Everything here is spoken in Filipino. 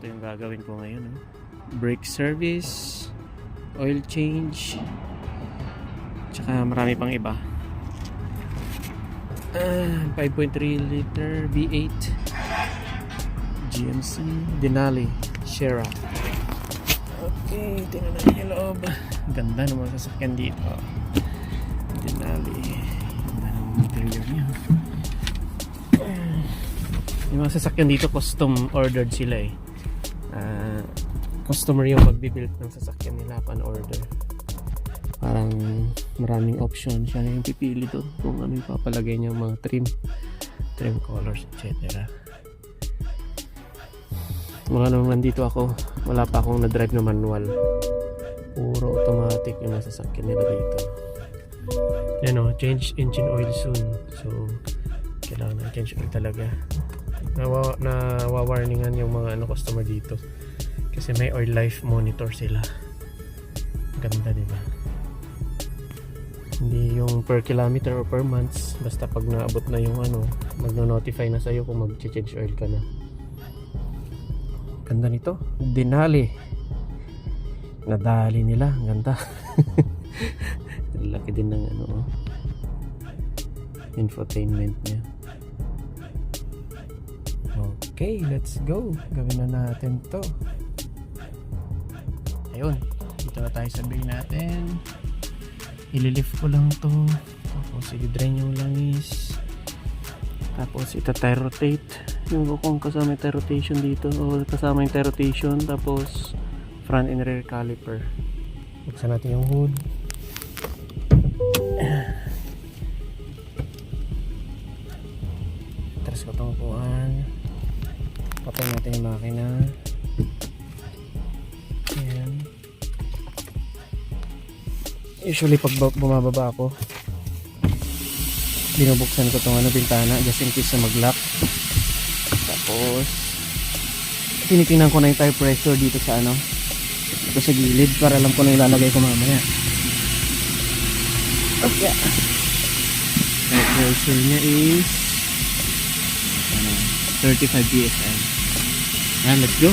ito yung gagawin ko ngayon. Brake service, oil change, tsaka marami pang iba. 5.3 liter V8 GMC Denali Sierra. Okay, tingnan natin yung loob. Ganda ng mga sasakyan dito. Denali. Ganda ng interior niya. Yung mga sasakyan dito custom ordered sila eh. Customer yung magbibuild ng sasakyan nila pan order. Parang maraming option siya na yung pipili doon kung ano yung papalagay niya, mga trim colors, etc. Mga naman dito ako, wala pa akong na-drive na manual, puro automatic yung nasasakyan nila dito. Yan o, change engine oil soon, so kailangan na change oil talaga. Nawawarningan yung mga customer dito kasi may oil life monitor sila. Ganda, diba? Hindi yung per kilometer or per months, basta pag naabot na yung magno-notify na sa'yo kung mag-change oil ka na. Ganda nito, Denali. Nadali nila, ganda. Laki din ng infotainment niya. Okay, let's go. Gawin na natin to. Ayun, dito na tayo sa bay natin. Ililift ko lang to, tapos i-drain yung langis, tapos ita-tire rotate yung kung kasama yung tire rotation dito, o kasama yung tire rotation, tapos front and rear caliper. Buksan natin yung hood. Atras ko itong upuan, patay natin yung makina. Ayan. Usually pag bumababa ako, binubuksan ko itong bintana just in case na mag-lock. Tapos tinitingnan ko na yung tire pressure dito sa dito sa gilid para alam ko na ilalagay ko mamaya. Okay. Tire pressure niya is 35 PSI. Let's go.